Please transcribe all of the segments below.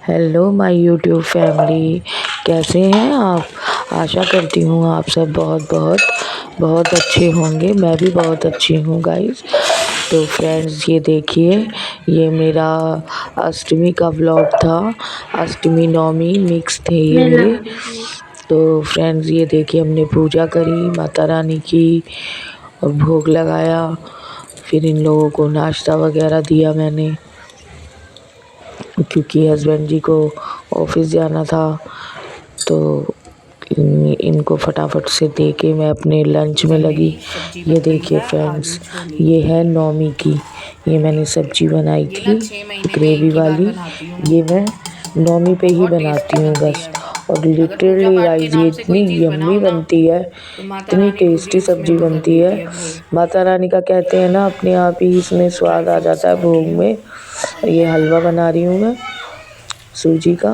Hello my YouTube family, कैसे हैं आप। आशा करती हूँ आप सब बहुत बहुत बहुत अच्छे होंगे। मैं भी बहुत अच्छी हूँ गाइस। तो फ्रेंड्स ये देखिए, ये मेरा अष्टमी का व्लॉग था। अष्टमी नवमी मिक्स थे ये मेरे। तो फ्रेंड्स ये देखिए, हमने पूजा करी माता रानी की और भोग लगाया। फिर इन लोगों को नाश्ता वगैरह दिया मैंने, क्योंकि हस्बैंड जी को ऑफिस जाना था। तो इनको फटाफट से दे के मैं अपने लंच में लगी। ये देखिए फ्रेंड्स, ये है नौमी की। ये मैंने सब्जी बनाई थी ग्रेवी वाली। ये मैं नौमी पे ही बनाती हूँ बस। और लिटरली गाइस, ये इतनी यम्मी बनती है, इतनी टेस्टी सब्जी बनती है। माता रानी का कहते हैं ना, अपने आप ही इसमें स्वाद आ जाता है भोग में। ये हलवा बना रही हूँ मैं सूजी का,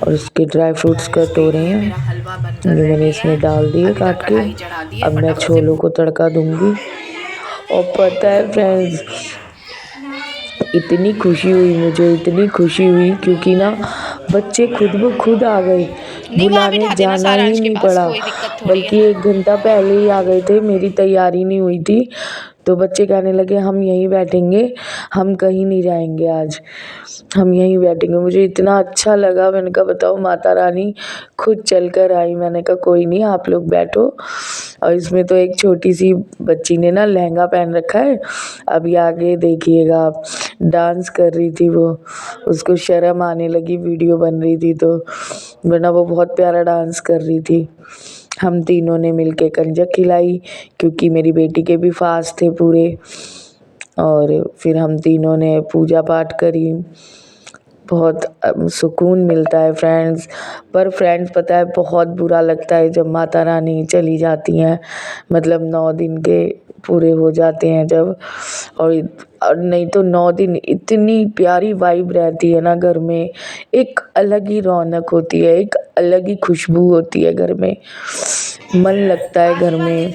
और इसके ड्राई फ्रूट्स कट हो रहे हैं। ये मैंने इसमें डाल दिए काट के। अब मैं छोलों को तड़का दूंगी। और पता है फ्रेंड्स, इतनी खुशी हुई मुझे, इतनी खुशी हुई, क्योंकि ना बच्चे खुद ब खुद आ गए। बुलाने जाना ही नहीं पड़ा, बल्कि 1 घंटा पहले ही आ गए थे। मेरी तैयारी नहीं हुई थी, तो बच्चे कहने लगे हम यहीं बैठेंगे, हम कहीं नहीं जाएंगे आज, हम यहीं बैठेंगे। मुझे इतना अच्छा लगा। मैंने कहा बताओ, माता रानी खुद चल कर आई। मैंने कहा कोई नहीं, आप लोग बैठो। और इसमें तो एक छोटी सी बच्ची ने ना लहंगा पहन रखा है। अभी आगे देखिएगा आप, डांस कर रही थी वो। उसको शर्म आने लगी, वीडियो बन रही थी तो, वरना वो बहुत प्यारा डांस कर रही थी। हम तीनों ने मिलके कंजक खिलाई, क्योंकि मेरी बेटी के भी फास्ट थे पूरे। और फिर हम तीनों ने पूजा पाठ करी। बहुत सुकून मिलता है फ्रेंड्स। पर फ्रेंड्स पता है, बहुत बुरा लगता है जब माता रानी चली जाती हैं। मतलब 9 दिन के पूरे हो जाते हैं जब। और नहीं तो 9 दिन इतनी प्यारी वाइब रहती है ना घर में। एक अलग ही रौनक होती है, एक अलग ही खुशबू होती है घर में। मन लगता है घर में।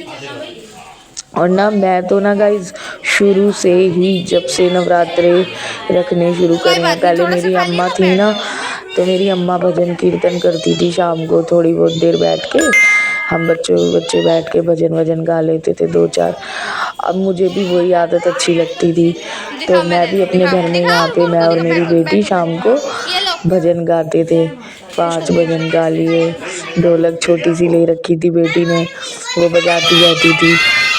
और ना मैं तो ना गाइज, शुरू से ही जब से नवरात्रे रखने शुरू करे हैं, पहले मेरी अम्मा थी ना, तो मेरी अम्मा भजन कीर्तन करती थी शाम को थोड़ी बहुत देर बैठ के। हम बच्चे बैठ के भजन गा लेते थे 2-4। अब मुझे भी वही आदत अच्छी लगती थी, तो मैं भी अपने घर में यहाँ पे मैं और मेरी बेटी शाम को भजन गाते थे। 5 भजन गा लिए। ढोलक छोटी सी ले रखी थी बेटी ने, वो बजाती रहती थी।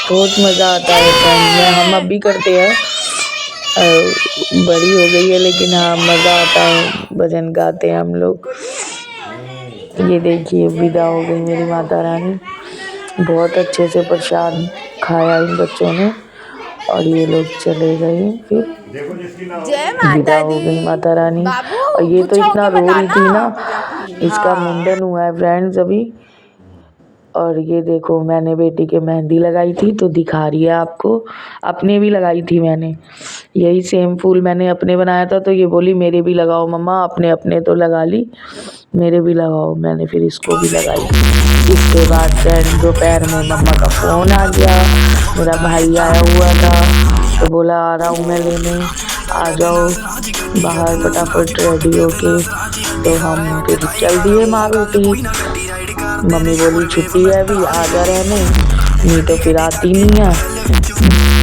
बहुत मज़ा आता है फ्रेंड्स में। हम अब भी करते हैं, बड़ी हो गई है, लेकिन हाँ मज़ा आता है, भजन गाते हैं हम लोग। ये देखिए, विदा हो गई मेरी माता रानी। बहुत अच्छे से प्रसाद खाया इन बच्चों ने, और ये लोग चले गए। फिर विदा हो गई माता रानी। और ये तो इतना रो रही थी ना, इसका मुंडन हुआ है फ्रेंड्स अभी। और ये देखो, मैंने बेटी के मेहंदी लगाई थी तो दिखा रही है आपको। अपने भी लगाई थी मैंने, यही सेम फूल मैंने अपने बनाया था, तो ये बोली मेरे भी लगाओ मम्मा। अपने अपने तो लगा ली, मेरे भी लगाओ। मैंने फिर इसको भी लगाई। इसके बाद फ्रेंड दोपहर में मम्मा का फ़ोन आ गया। मेरा भाई आया हुआ था, तो बोला आ रहा हूँ मैं लेने, आ जाओ बाहर फटाफट रेडी होके। तो हम फिर चल दिए माँ बेटी। मम्मी बोली छुट्टी है अभी, आ जा रहने, नहीं तो फिर आती नहीं है।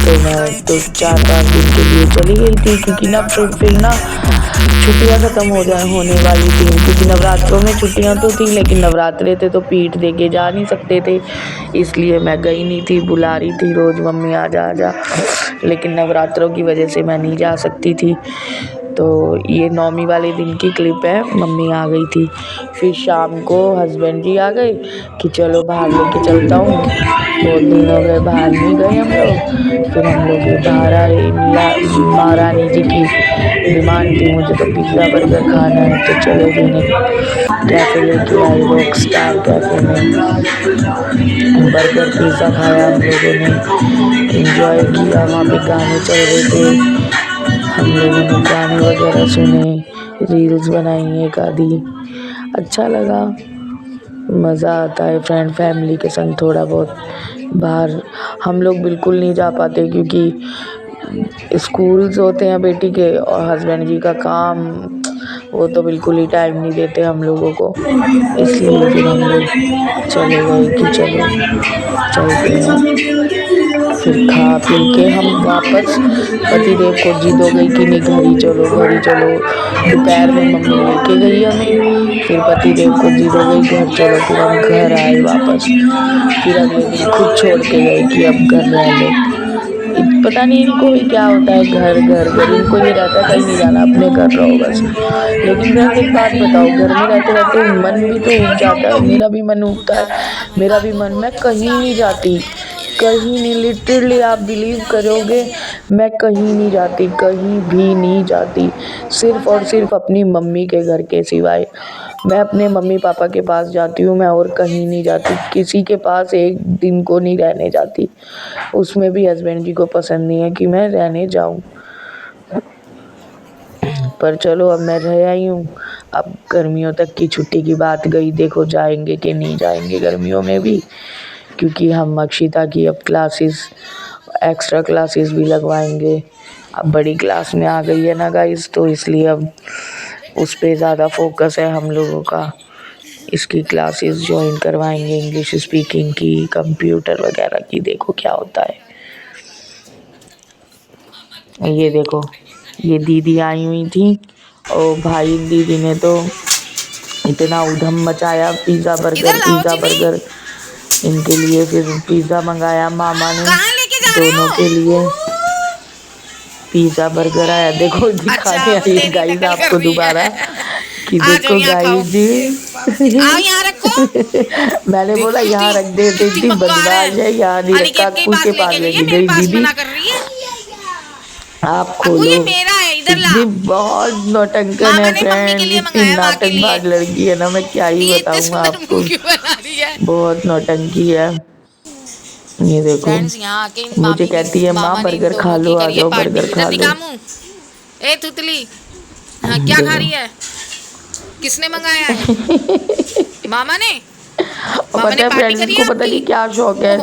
तो मैं तो 4-5 दिन के लिए चली गई थी, क्योंकि ना फिर ना छुट्टियां ख़त्म होने वाली थी। क्योंकि नवरात्रों में छुट्टियां तो थी, लेकिन नवरात्रे थे तो पीठ दे के जा नहीं सकते थे, इसलिए मैं गई नहीं थी। बुला रही थी रोज़ मम्मी आ जा आ जा, लेकिन नवरात्रों की वजह से मैं नहीं जा सकती थी। तो ये नौमी वाले दिन की क्लिप है, मम्मी आ गई थी। फिर शाम को हस्बैंड जी आ गए कि चलो बाहर लेके चलता हूँ, बहुत दिन हो गए बाहर नहीं गए हम लोग। फिर हम लोग बाहर आए। महारानी जी की डिमांड थी, मुझे तो पिज़्ज़ा बर्गर खाना है, तो चलो जी कैफ़े लेके आए, रॉक स्टार कैफ़े में। बर्गर पिज़्ज़ा खाया हम लोगों ने, एंजॉय किया। वहाँ पे गाने चल रहे थे, हम लोगों ने गाने वगैरह सुने, रील्स बनाई एक आधी। अच्छा लगा, मज़ा आता है फैमिली के संग थोड़ा बहुत बाहर। हम लोग बिल्कुल नहीं जा पाते, क्योंकि स्कूल्स होते हैं बेटी के, और हस्बैंड जी का काम, वो तो बिल्कुल ही टाइम नहीं देते हम लोगों को, इसलिए फिर हम लोग चले गए कि चलो चलते हैं। फिर खा पी के हम वापस, पतिदेव को जिद हो गई कि नहीं घर ही चलो घर ही चलो। दोपहर में मम्मी लेके गई हमें, फिर पतिदेव को जिद हो गई घर चलो, फिर हम घर आए वापस। फिर अगले दिन खुद छोड़ के गए कि अब घर रह लो। पता नहीं इनको भी क्या होता है, घर घर घर, इनको ये रहता है कहीं नहीं जाना, अपने घर रहो बस। लेकिन फ्रेंड एक बात बताओ, घर में रहते रहते मन भी तो उब जाता है, मेरा भी मन उबता है, मेरा भी मन, मैं कहीं नहीं जाती, कहीं नहीं, लिटरली आप बिलीव करोगे मैं कहीं नहीं जाती, कहीं भी नहीं जाती, सिर्फ और सिर्फ अपनी मम्मी के घर के सिवाय। मैं अपने मम्मी पापा के पास जाती हूँ, मैं और कहीं नहीं जाती, किसी के पास एक दिन को नहीं रहने जाती, उसमें भी हस्बैंड जी को पसंद नहीं है कि मैं रहने जाऊँ। पर चलो अब मैं रह आई हूँ, अब गर्मियों तक की छुट्टी की बात गई, देखो जाएंगे कि नहीं जाएंगे गर्मियों में भी, क्योंकि हम अक्षिता की अब क्लासेस, एक्स्ट्रा क्लासेस भी लगवाएंगे। अब बड़ी क्लास में आ गई है ना गाइस, तो इसलिए अब उस पे ज़्यादा फोकस है हम लोगों का। इसकी क्लासेस ज्वाइन करवाएंगे, इंग्लिश स्पीकिंग की, कंप्यूटर वगैरह की, देखो क्या होता है। ये देखो ये दीदी आई हुई थी और भाई दीदी ने तो इतना उधम मचाया, पिज़्ज़ा बर्गर इनके लिए। फिर पिज़्ज़ा मंगाया मामा ने दोनों के लिए, पिज़्ज़ा बर्गर आया। देखो दिखाने आई है गाइस आपको दोबारा कि देखो गाइस जी मैंने बोला यहाँ रख दे, इतनी बदमाश है, यहाँ नहीं रखा, उसके पास लेके गई दीदी। आप खोलो, इतनी बहुत नौटंकन है फ्रेंड, इतनी नाटकबाज लड़की है ना, मैं क्या ही बताऊँ आपको, बहुत नौटंकी है। ये देखो मुझे कहती है माँ बर्गर खा लो, आ जाओ बर्गर खा लो। ए तुतली, हाँ क्या खा रही है? किसने मंगाया है? मामा ने? पता है फ्रेंड्स इसको पता नहीं क्या शौक है,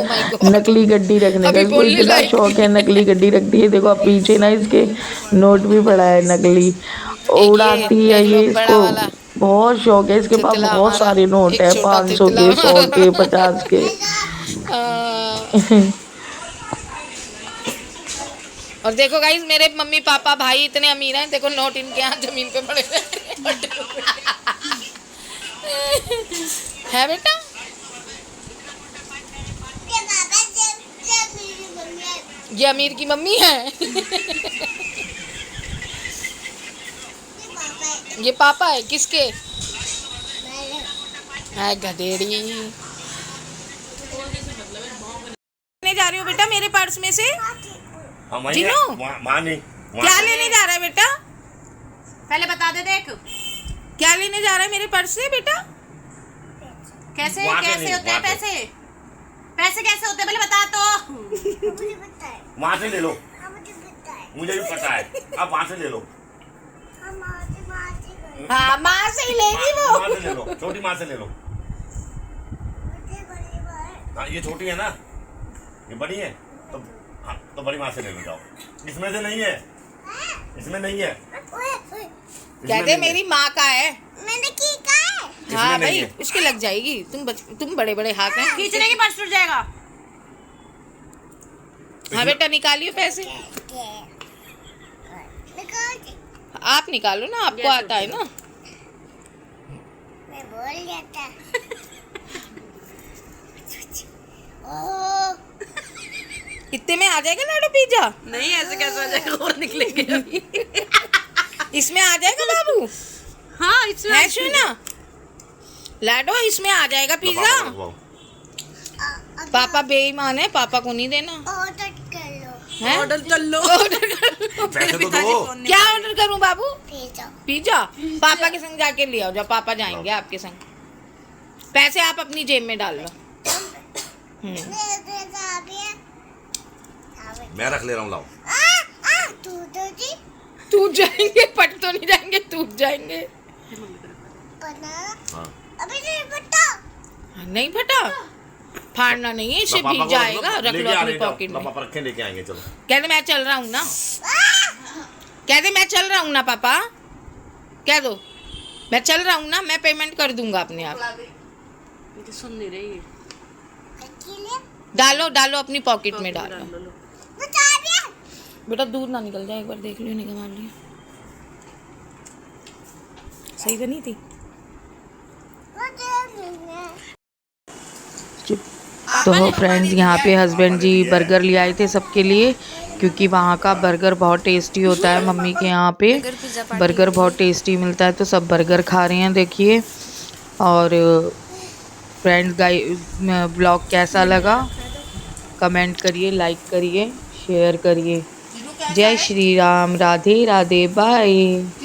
नकली गड्डी रखने का, इसको इतना शौक है, नकली गड्डी रखती है। देखो अब पीछे ना इसके नोट भी पड़ा है नकली, उड़ाती है ये, इसको बहुत शौक है, इसके पास बहुत सारे नोट है, 500 के, 100 के, 50 के। और देखो गाइस मेरे मम्मी पापा भाई इतने अमीर हैं, देखो नोट इनके यहाँ जमीन पे पड़े है बेटा। ये अमीर की मम्मी है ये पापा है किसके? है गधेड़ी। लेने जा रही हो बेटा मेरे पर्स में से? जिनू क्या लेने जा रहा है बेटा? पहले बता दे, देख क्या लेने जा रहा है मेरे पर्स से बेटा? कैसे कैसे होते हैं पैसे? पैसे कैसे होते हैं पहले बता तो। मुझे पता है। वहाँ से ले लो। मुझे भी पता है, अब वहाँ से ले लो। हाँ माँ से ही लेगी वो। माँ से ले लो, छोटी माँ से ले लो। हाँ ये छोटी है ना, ये बड़ी है तो, हाँ तो बड़ी माँ से ले लो जाओ। इसमें से नहीं है, इसमें नहीं है। कहते मेरी माँ का है। मैंने की का है। हाँ भाई उसके लग जाएगी, तुम बड़े बड़े हाथ हैं, खींचने की पर्स टूट जाएगा। हाँ बेटा निकालियो पैसे, आप निकालो ना, आपको आता है ना। मैं बोल जाता इतने में आ जाएगा लाडो पिज्जा? नहीं ऐसे कैसे आ जाएगा, और निकलेंगे अभी। इसमें आ जाएगा बाबू? हाँ इसमें है ना लाडो, इसमें आ जाएगा पिज्जा। पापा बेईमान है, पापा को नहीं देना। ऑर्डर कर लो। हैं? ऑर्डर कर लो। पैसे तो दो। क्या ऑर्डर करूं बाबू? पिज्जा। पिज्जा? पापा के संग जाके ले आओ, जब पापा जाएंगे आपके संग। पैसे आप अपनी जेब में डाल लो। मैं रख ले रहा हूँ, लाओ। टूट जाएंगे, पट तो नहीं जाएंगे, टूट जाएंगे। हाँ। अभी नहीं फटा। नहीं फटा, फाड़ना नहीं है, इसे भीग जाएगा, रख लो अपनी पॉकेट में। पापा रखे लेके आएंगे, चलो। कहते मैं चल रहा हूँ ना, कहते मैं चल रहा हूँ ना पापा। कह दो मैं चल रहा हूँ ना, मैं पेमेंट कर दूंगा अपने आप। ये तो सुन नहीं रही है। अकेले डालो डालो अपनी पॉकेट में डालो। बता दिया बेटा दूर ना निकल जाए, एक बार देख लियो, निकल लियो। सही तो नहीं थी? तो फ्रेंड्स यहाँ पे हस्बैंड जी बर्गर ले आए थे सबके लिए, क्योंकि वहाँ का बर्गर बहुत टेस्टी होता है। मम्मी के यहाँ पे बर्गर बहुत टेस्टी मिलता है, तो सब बर्गर खा रहे हैं देखिए। और फ्रेंड्स ब्लॉग कैसा लगा कमेंट करिए, लाइक करिए, शेयर करिए। जय श्री राम, राधे राधे, बाय।